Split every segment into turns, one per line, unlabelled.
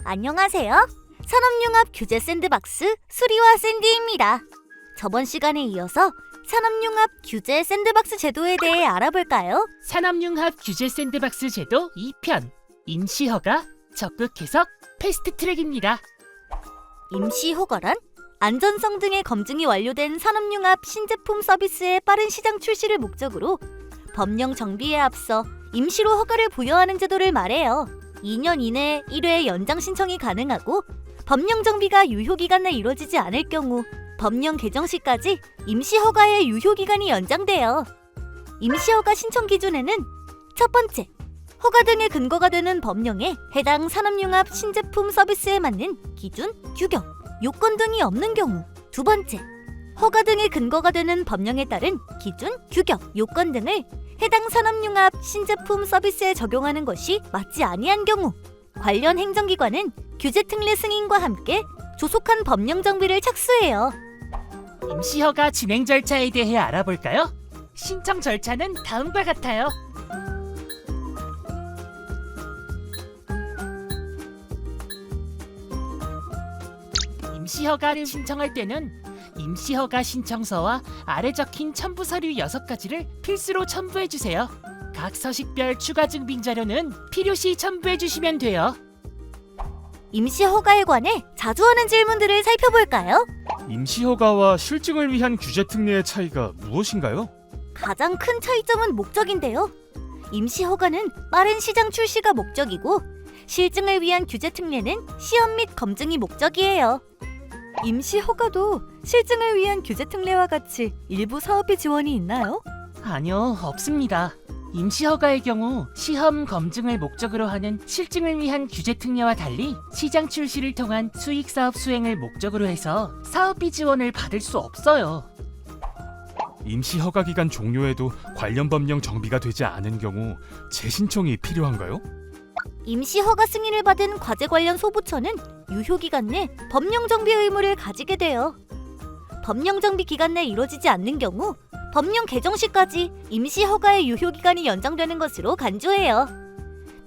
안녕하세요. 산업융합 규제 샌드박스 수리와 샌디입니다. 저번 시간에 이어서 산업융합 규제 샌드박스 제도에 대해 알아볼까요?
산업융합 규제 샌드박스 제도 2편 임시허가, 적극 해석, 패스트트랙입니다.
임시허가란 안전성 등의 검증이 완료된 산업융합 신제품 서비스의 빠른 시장 출시를 목적으로 법령 정비에 앞서 임시로 허가를 부여하는 제도를 말해요. 2년 이내에 1회 연장 신청이 가능하고 법령 정비가 유효기간 내 이루어지지 않을 경우 법령 개정 시까지 임시허가의 유효기간이 연장돼요. 임시허가 신청 기준에는 첫 번째, 허가 등의 근거가 되는 법령에 해당 산업융합 신제품 서비스에 맞는 기준, 규격, 요건 등이 없는 경우 두 번째, 허가 등의 근거가 되는 법령에 따른 기준, 규격, 요건 등을 해당 산업융합 신제품 서비스에 적용하는 것이 맞지 아니한 경우 관련 행정기관은 규제 특례 승인과 함께 조속한 법령 정비를 착수해요.
임시허가 진행 절차에 대해 알아볼까요? 신청 절차는 다음과 같아요. 임시허가를 신청할 때는 임시허가 신청서와 아래 적힌 첨부 서류 6가지를 필수로 첨부해주세요. 각 서식별 추가 증빙 자료는 필요시 첨부해주시면 돼요.
임시허가에 관해 자주 하는 질문들을 살펴볼까요?
임시허가와 실증을 위한 규제 특례의 차이가 무엇인가요?
가장 큰 차이점은 목적인데요. 임시허가는 빠른 시장 출시가 목적이고 실증을 위한 규제 특례는 시험 및 검증이 목적이에요. 임시허가도 실증을 위한 규제 특례와 같이 일부 사업비 지원이 있나요?
아니요, 없습니다. 임시허가의 경우 시험 검증을 목적으로 하는 실증을 위한 규제 특례와 달리 시장 출시를 통한 수익사업 수행을 목적으로 해서 사업비 지원을 받을 수 없어요.
임시허가 기간 종료에도 관련 법령 정비가 되지 않은 경우 재신청이 필요한가요?
임시허가 승인을 받은 과제 관련 소부처는 유효기간 내 법령 정비 의무를 가지게 돼요. 법령 정비 기간 내 이루어지지 않는 경우 법령 개정 시까지 임시허가의 유효기간이 연장되는 것으로 간주해요.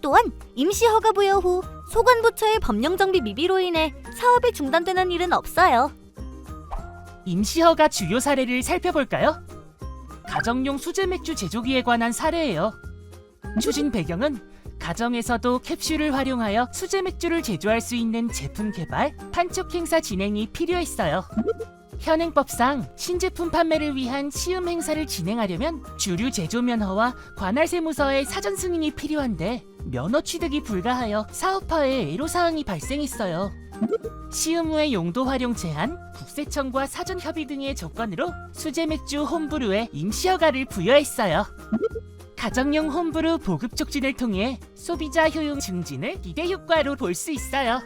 또한 임시허가 부여 후 소관부처의 법령 정비 미비로 인해 사업이 중단되는 일은 없어요.
임시허가 주요 사례를 살펴볼까요? 가정용 수제 맥주 제조기에 관한 사례예요. 추진 배경은 가정에서도 캡슐을 활용하여 수제 맥주를 제조할 수 있는 제품 개발, 판촉 행사 진행이 필요했어요. 현행법상 신제품 판매를 위한 시음 행사를 진행하려면 주류 제조 면허와 관할 세무서의 사전 승인이 필요한데 면허 취득이 불가하여 사업화에 애로사항이 발생했어요. 시음 후의 용도 활용 제한, 국세청과 사전 협의 등의 조건으로 수제 맥주 홈브루에 임시허가를 부여했어요. 가정용 홈브루 보급 촉진을 통해 소비자 효용 증진을 기대 효과로 볼 수 있어요.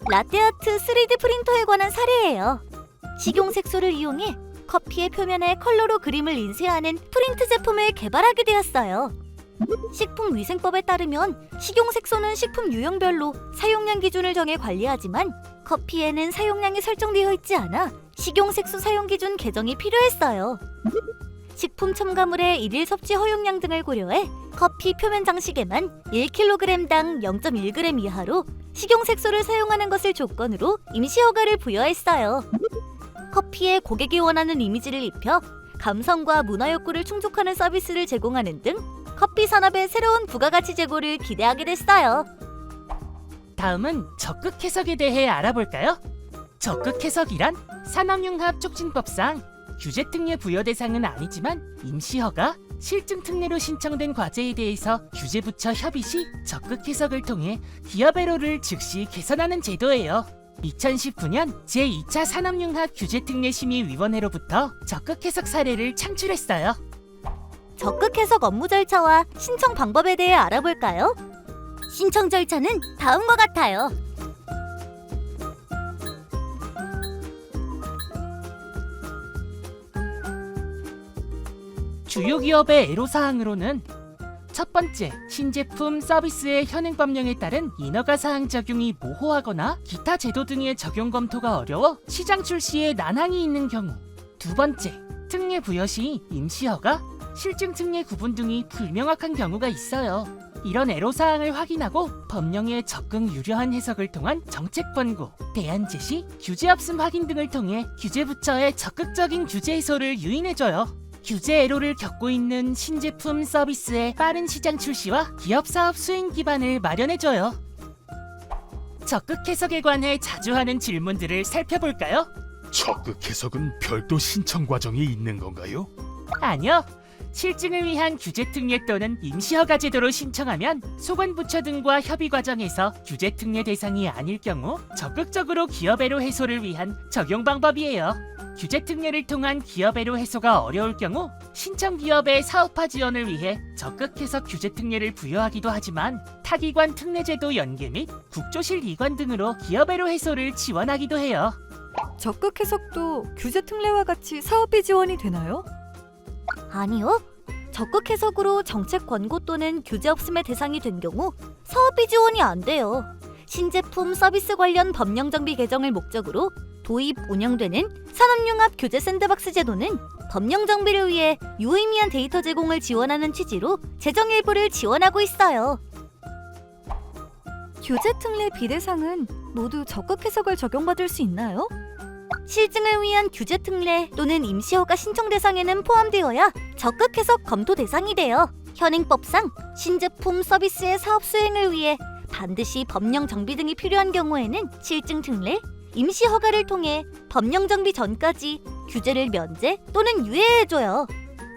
라떼아트 3D 프린터에 관한 사례예요. 식용 색소를 이용해 커피의 표면에 컬러로 그림을 인쇄하는 프린트 제품을 개발하게 되었어요. 식품위생법에 따르면 식용 색소는 식품 유형별로 사용량 기준을 정해 관리하지만 커피에는 사용량이 설정되어 있지 않아 식용 색소 사용 기준 개정이 필요했어요. 식품 첨가물의 일일 섭취 허용량 등을 고려해 커피 표면 장식에만 1kg당 0.1g 이하로 식용 색소를 사용하는 것을 조건으로 임시허가를 부여했어요. 커피에 고객이 원하는 이미지를 입혀 감성과 문화 욕구를 충족하는 서비스를 제공하는 등 커피 산업의 새로운 부가가치 제고를 기대하게 됐어요.
다음은 적극 해석에 대해 알아볼까요? 적극 해석이란 산업융합 촉진법상 규제 특례 부여 대상은 아니지만 임시허가, 실증 특례로 신청된 과제에 대해서 규제부처 협의 시 적극 해석을 통해 기업 애로를 즉시 개선하는 제도예요. 2019년 제2차 산업융합 규제특례심의위원회로부터 적극 해석 사례를 창출했어요.
적극 해석 업무 절차와 신청 방법에 대해 알아볼까요? 신청 절차는 다음과 같아요.
주요 기업의 애로사항으로는 첫 번째, 신제품 서비스의 현행법령에 따른 인허가 사항 적용이 모호하거나 기타 제도 등의 적용 검토가 어려워 시장 출시에 난항이 있는 경우. 두 번째, 특례 부여 시 임시허가, 실증 특례 구분 등이 불명확한 경우가 있어요. 이런 애로사항을 확인하고 법령의 적극 유려한 해석을 통한 정책 권고, 대안 제시, 규제 없음 확인 등을 통해 규제부처의 적극적인 규제 해소를 유인해줘요. 규제 애로를 겪고 있는 신제품 서비스의 빠른 시장 출시와 기업 사업 수행 기반을 마련해줘요. 적극 해석에 관해 자주 하는 질문들을 살펴볼까요?
적극 해석은 별도 신청 과정이 있는 건가요?
아니요. 실증을 위한 규제 특례 또는 임시 허가 제도로 신청하면 소관부처 등과 협의 과정에서 규제 특례 대상이 아닐 경우 적극적으로 기업 애로 해소를 위한 적용 방법이에요. 규제 특례를 통한 기업 애로 해소가 어려울 경우 신청 기업의 사업화 지원을 위해 적극 해석 규제 특례를 부여하기도 하지만 타기관 특례제도 연계 및 국조실 이관 등으로 기업 애로 해소를 지원하기도 해요.
적극 해석도 규제 특례와 같이 사업비 지원이 되나요?
아니요. 적극 해석으로 정책 권고 또는 규제 없음의 대상이 된 경우 사업비 지원이 안 돼요. 신제품 서비스 관련 법령 정비 개정을 목적으로 도입 운영되는 산업융합 규제 샌드박스 제도는 법령 정비를 위해 유의미한 데이터 제공을 지원하는 취지로 재정 일부를 지원하고 있어요.
규제 특례 비대상은 모두 적극 해석을 적용받을 수 있나요?
실증을 위한 규제 특례 또는 임시허가 신청 대상에는 포함되어야 적극 해석 검토 대상이 되어 현행법상 신제품 서비스의 사업 수행을 위해 반드시 법령 정비 등이 필요한 경우에는 실증 특례, 임시 허가를 통해 법령 정비 전까지 규제를 면제 또는 유예해줘요.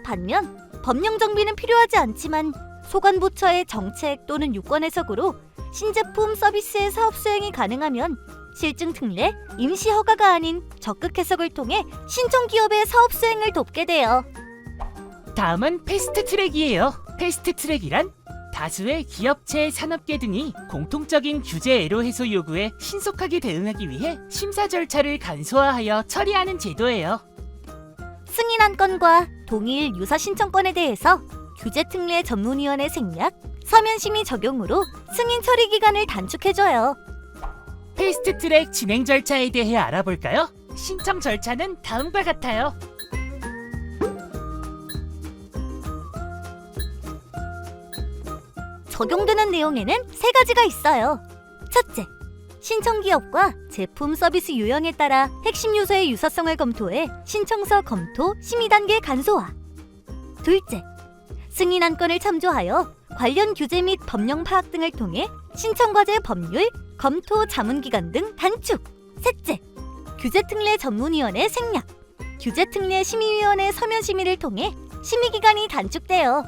반면 법령 정비는 필요하지 않지만 소관부처의 정책 또는 유권 해석으로 신제품 서비스의 사업 수행이 가능하면 실증 특례, 임시 허가가 아닌 적극 해석을 통해 신청 기업의 사업 수행을 돕게 돼요.
다음은 패스트 트랙이에요. 패스트 트랙이란 다수의 기업체, 산업계 등이 공통적인 규제 애로 해소 요구에 신속하게 대응하기 위해 심사 절차를 간소화하여 처리하는 제도예요.
승인 한 건과 동일 유사 신청건에 대해서 규제 특례 전문위원회 생략, 서면 심의 적용으로 승인 처리 기간을 단축해줘요.
패스트 트랙 진행 절차에 대해 알아볼까요? 신청 절차는 다음과 같아요.
적용되는 내용에는 3가지가 있어요. 첫째, 신청 기업과 제품 서비스 유형에 따라 핵심 요소의 유사성을 검토해 신청서 검토 심의 단계 간소화. 둘째, 승인 한 건을 참조하여 관련 규제 및 법령 파악 등을 통해 신청 과제 법률, 검토 자문 기간 등 단축. 셋째, 규제 특례 전문위원회 생략. 규제 특례 심의위원회 서면 심의를 통해 심의 기간이 단축돼요.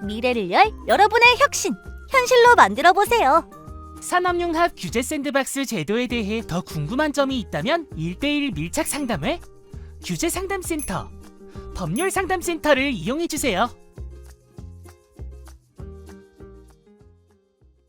미래를 열 여러분의 혁신, 현실로 만들어 보세요.
산업융합 규제 샌드박스 제도에 대해 더 궁금한 점이 있다면 1:1 밀착 상담회, 규제 상담센터, 법률 상담센터를 이용해 주세요.